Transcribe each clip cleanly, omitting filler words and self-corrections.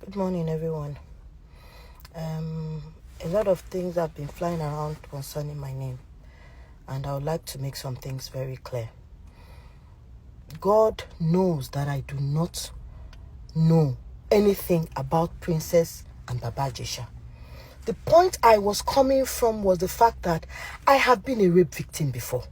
Good morning, everyone. A lot of things have been flying around concerning my name, and I would like to make some things very clear. God knows that I do not know anything about Princess and Baba Ijesha. The point I was coming from was the fact that I have been a rape victim before.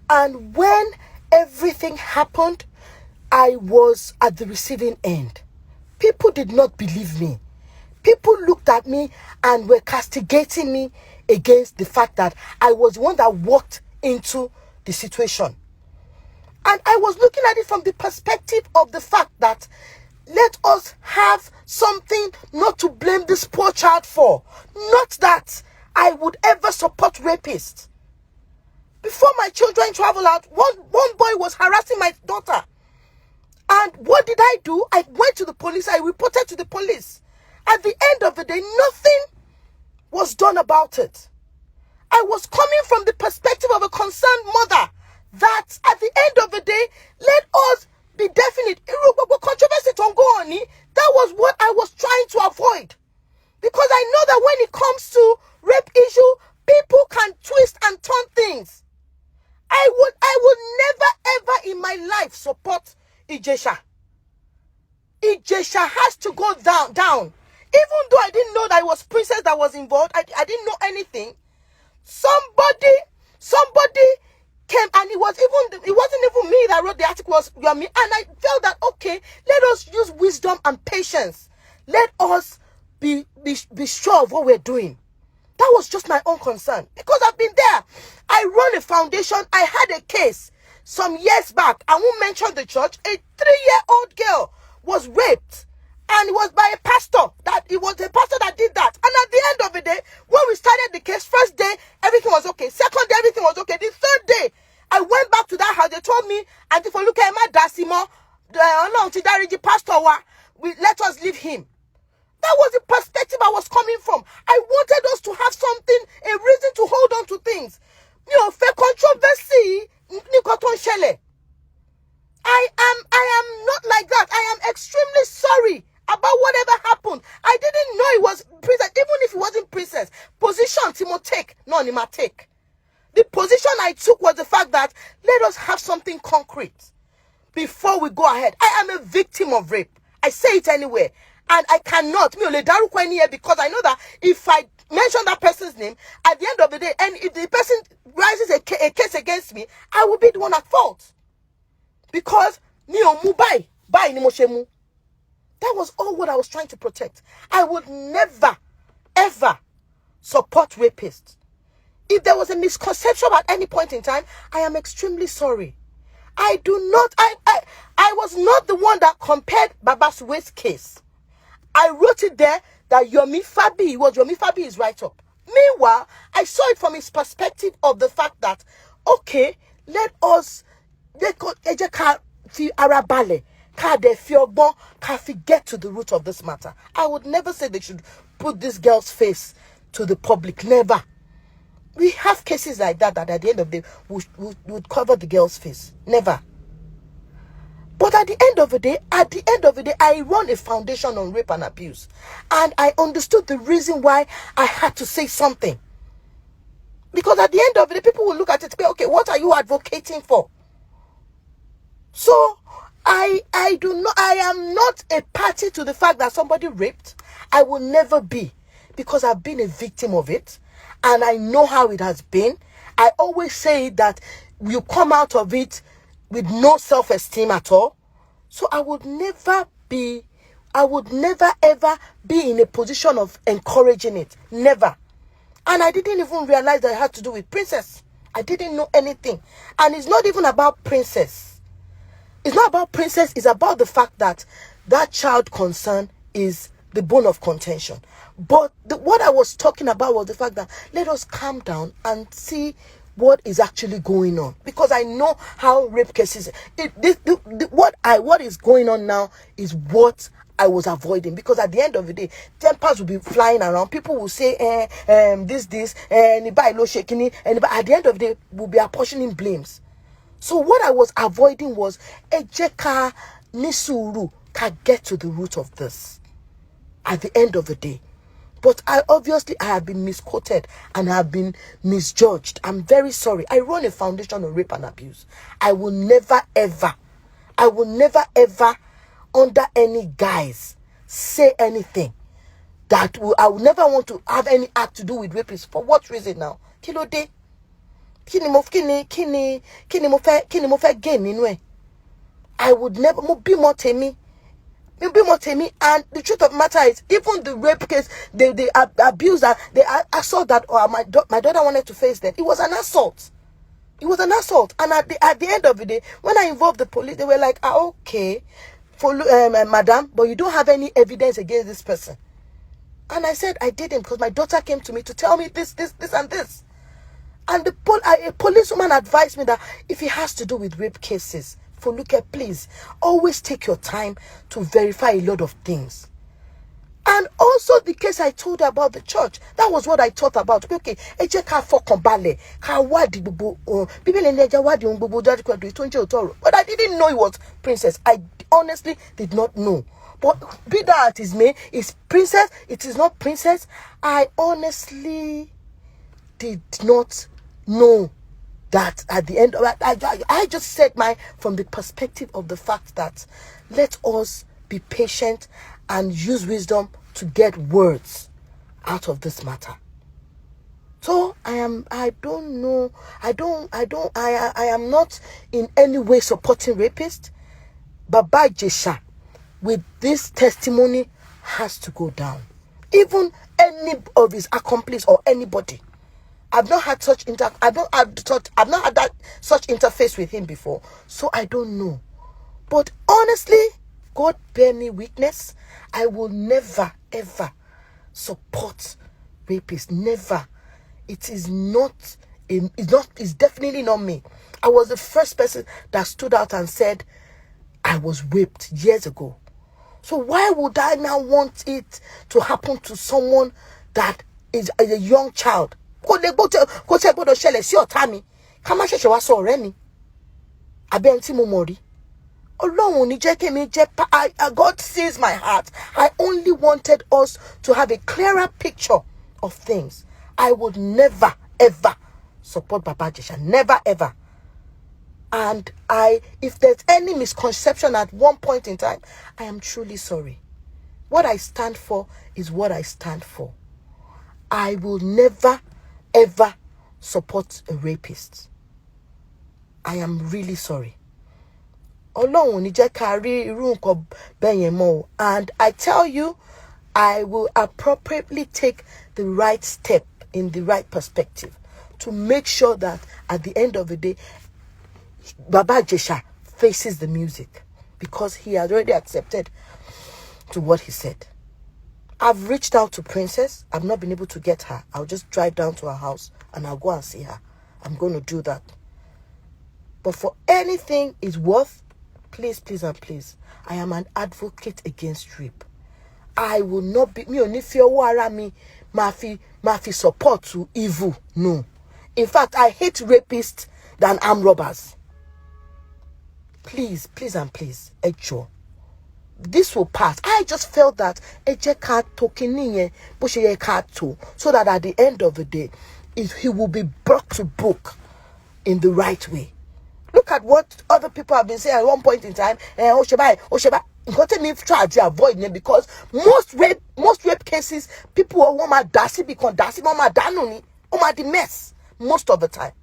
And when everything happened, I was at the receiving end. People did not believe me. People looked at me and were castigating me against the fact that I was the one that walked into the situation. And I was looking at it from the perspective of the fact that let us have something not to blame this poor child for. Not that I would ever support rapists. Before my children travel out, one boy was harassing my daughter. And what did I do? I went to the police. I reported to the police. At the end of the day, nothing was done about it. I was coming from the perspective of a concerned mother that at the end of the day, let us be definite. Controversy don't go on. That was what I was trying to avoid. Because I know that when it comes to rape issue, people can twist and turn things. I would never ever in my life support Ijesha. Ijesha has to go down. Even though I didn't know that it was Princess that was involved, I didn't know anything. Somebody came, and it wasn't even me that wrote the article, was Yomi, and I felt that okay, let us use wisdom and patience. Let us be sure of what we're doing. That was just my own concern, because I've been there. I run a foundation. I had a case some years back. I won't mention the church. A 3-year-old girl was raped, and it was by a pastor. It was a pastor that did that. And at the end of the day, when we started the case, first day everything was okay. Second day everything was okay. The third day I went back to that house. They told me, "Auntie Foluke, Dasimo, pastor, let us leave him." That was the perspective I was coming from. I wanted us to have something, a reason to hold on to things. For controversy, I am not like that. I am extremely sorry about whatever happened. I didn't know it was Princess. Even if it wasn't Princess, position Timo take, no Nima take. The position I took was the fact that let us have something concrete before we go ahead. I am a victim of rape. I say it anyway. And I cannot, because I know that if I mention that person's name, at the end of the day, and if the person rises a case against me, I will be the one at fault. Because, that was all what I was trying to protect. I would never, ever support rapists. If there was a misconception at any point in time, I am extremely sorry. I was not the one that compared Baba's waist case. I wrote it there that Fabiyi is right up. Meanwhile, I saw it from his perspective of the fact that, okay, get to the root of this matter. I would never say they should put this girl's face to the public. Never. We have cases like that at the end of the day would cover the girl's face. Never. But at the end of the day, I run a foundation on rape and abuse. And I understood the reason why I had to say something. Because at the end of the day, people will look at it and say, okay, what are you advocating for? So, I am not a party to the fact that somebody raped. I will never be. Because I've been a victim of it. And I know how it has been. I always say that you come out of it with no self-esteem at all. So I would never ever be in a position of encouraging it. Never. And I didn't even realize that it had to do with Princess. I didn't know anything. And it's not even about Princess. It's not about Princess. It's about the fact that that child concern is the bone of contention. But what I was talking about was the fact that let us calm down and see what is actually going on, because I know how rape cases. What is going on now is what I was avoiding, because at the end of the day, tempers will be flying around. People will say, this, anybody low shaking, and at the end of the day, we'll be apportioning blames. So what I was avoiding was Ejeka Nisuru can get to the root of this. at the end of the day. But I have been misquoted and I have been misjudged. I'm very sorry. I run a foundation on rape and abuse. I will never ever, under any guise, say anything I will never want to have any act to do with rapists. For what reason now? Kilo de. Kini mo fe gain nínú ẹ. I would never be more temi. And the truth of the matter is, even the rape case, the abuse, the assault that my daughter wanted to face, then it was an assault. It was an assault. And at the end of the day, when I involved the police, they were like, okay, madam, but you don't have any evidence against this person. And I said I didn't, because my daughter came to me to tell me this, and this. And a policewoman advised me that if it has to do with rape cases, Foluke, please, always take your time to verify a lot of things. And also the case I told her about the church, that was what I thought about. Okay, but I didn't know it was princess. I honestly did not know. But be that it is me, it's princess, it is not princess. I honestly did not know that at the end of it. I just said from the perspective of the fact that let us be patient and use wisdom to get words out of this matter. So I am not in any way supporting rapists. Baba Ijesha, with this testimony, has to go down. Even any of his accomplices or anybody. I've not had such I've not had that such interface with him before, so I don't know. But honestly, God bear me witness, I will never ever support rapists. Never. It's definitely not me. I was the first person that stood out and said I was raped years ago. So why would I now want it to happen to someone that is a young child? God sees my heart. I only wanted us to have a clearer picture of things. I would never ever support Baba Ijesha. Never ever. And if there's any misconception at one point in time, I am truly sorry. What I stand for is what I stand for. I will never ever support a rapist. I am really sorry. And I tell you, I will appropriately take the right step in the right perspective to make sure that at the end of the day, Baba Ijesha faces the music, because he has already accepted to what he said. I've reached out to Princess. I've not been able to get her. I'll just drive down to her house and I'll go and see her. I'm going to do that. But for anything it's worth, please, please and please, I am an advocate against rape. I will not be, me only fear me, mafi support to evil. No. In fact, I hate rapists than armed robbers. Please, please and please, Ejo. This will pass. I just felt that so that at the end of the day, he will be brought to book in the right way. Look at what other people have been saying at one point in time. Osheba. Avoid them, because most rape cases, people want dasi because dasi mama danuni the mess. Most of the time.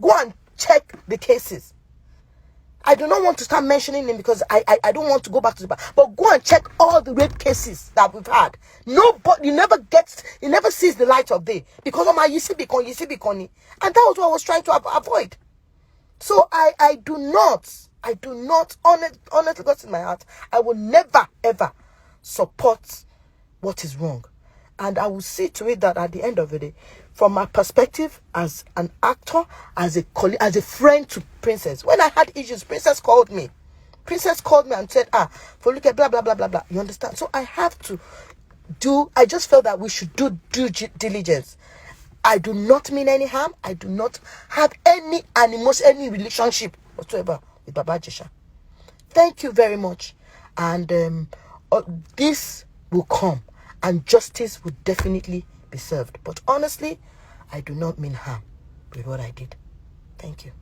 Go and check the cases. I do not want to start mentioning them because I don't want to go back to the back. But go and check all the rape cases that we've had. Nobody, you never sees the light of day. Because of my yisibikoni. And that was what I was trying to avoid. So I do not, honestly, God's in my heart, I will never, ever support what is wrong. And I will see to it that at the end of the day, from my perspective as an actor, as a colleague, as a friend to Princess, when I had issues, Princess called me and said, Foluke, blah, blah, blah, blah, blah. You understand? So I just felt that we should do due diligence. I do not mean any harm. I do not have any animosity, any relationship whatsoever with Baba Ijesha. Thank you very much. And this will come and justice will definitely be served. But honestly, I do not mean harm with what I did. Thank you.